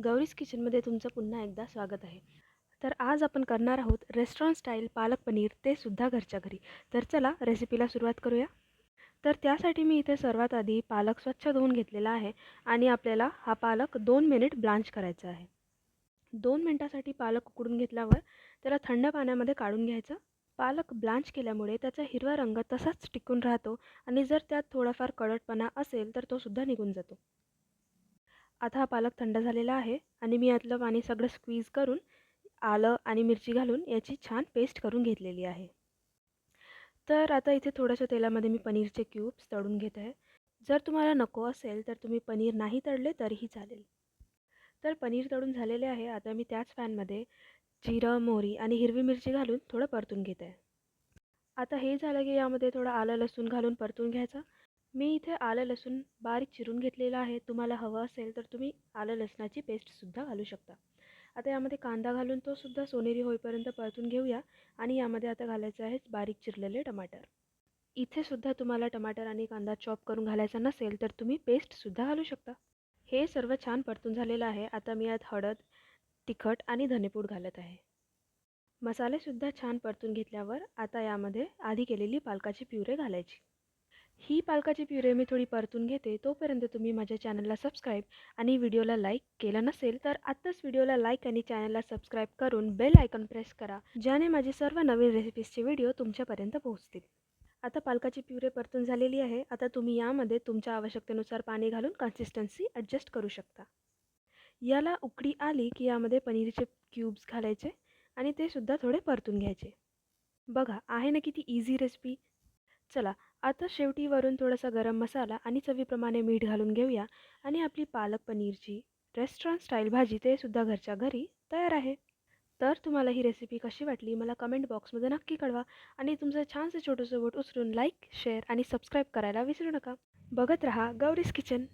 गौरीज किचनमध्ये तुमचं पुन्हा एकदा स्वागत आहे. तर आज आपण करणार आहोत रेस्टॉरंट स्टाईल पालक पनीर, ते सुद्धा घरच्या घरी. तर चला रेसिपीला सुरुवात करूया. तर त्यासाठी मी इथे सर्वात आधी पालक स्वच्छ धुवून घेतलेला आहे आणि आपल्याला हा पालक 2 मिनिट ब्लांच करायचा आहे. 2 मिनिटासाठी पालक उकडून घेतल्यावर त्याला थंड पाण्यामध्ये काढून घ्यायचं. पालक ब्लांच केल्यामुळे त्याचा हिरवा रंग तसाच टिकून राहतो आणि जर त्यात थोडाफार कडवटपणा असेल तर तो सुद्धा निघून जातो. आता हा पालक थंड झालेला आहे आणि मी यातलं पाणी सगळं स्क्वीज करून आलं आणि मिरची घालून याची छान पेस्ट करून घेतलेली आहे. तर आता इथे थोड्याशा तेलामध्ये मी पनीरचे क्यूब्स तळून घेत आहे. जर तुम्हाला नको असेल तर तुम्ही पनीर नाही तळले तरीही चालेल. तर पनीर तळून झालेले आहे. आता मी त्याच पॅनमध्ये जिरं, मोहरी आणि हिरवी मिरची घालून थोडं परतून घेत आहे. आता हे झालं की यामध्ये थोडं आलं लसूण घालून परतून घ्यायचं. मी इथे आलं लसूण बारीक चिरून घेतलेलं आहे. तुम्हाला हवं असेल तर तुम्ही आलं लसणाची पेस्टसुद्धा घालू शकता. आता यामध्ये कांदा घालून तो सुद्धा सोनेरी होईपर्यंत परतून घेऊया आणि यामध्ये आता घालायचं आहे बारीक चिरलेले टमाटर. इथे सुद्धा तुम्हाला टमाटर आणि कांदा चॉप करून घालायचा नसेल तर तुम्ही पेस्टसुद्धा घालू शकता. हे सर्व छान परतून झालेलं आहे. आता मी यात हळद, तिखट आणि धनेपूड घालत आहे. मसालेसुद्धा छान परतून घेतल्यावर आता यामध्ये आधी केलेली पालकाची प्युरे घालायची. ही पालकाची प्युरे मी थोडी परतून घेते. तोपर्यंत तुम्ही माझ्या चॅनलला सबस्क्राईब आणि व्हिडिओला लाईक केलं नसेल तर आत्ताच व्हिडिओला लाईक आणि चॅनलला सबस्क्राईब करून बेल आयकॉन प्रेस करा, ज्याने माझे सर्व नवीन रेसिपीजचे व्हिडिओ तुमच्यापर्यंत पोहोचतील. आता पालकाची प्युरे परतून झालेली आहे. आता तुम्ही यामध्ये तुमच्या आवश्यकतेनुसार पाणी घालून कन्सिस्टन्सी ॲडजस्ट करू शकता. याला उकळी आली की यामध्ये पनीरचे क्यूब्स घालायचे आणि ते सुद्धा थोडे परतून घ्यायचे. बघा, आहे ना किती इझी रेसिपी. चला आता शेवटी वरून थोडासा गरम मसाला आणि चवीप्रमाणे मीठ घालून घेऊया आणि आपली पालक पनीरची रेस्टॉरंट स्टाईल भाजी ते सुद्धा घरच्या घरी तयार आहे. तर तुम्हाला ही रेसिपी कशी वाटली मला कमेंट बॉक्समध्ये नक्की कळवा आणि तुमचं छानसं छोटंसं बोट उचलून लाईक, शेअर आणि सबस्क्राईब करायला विसरू नका. बघत रहा गौरीज किचन.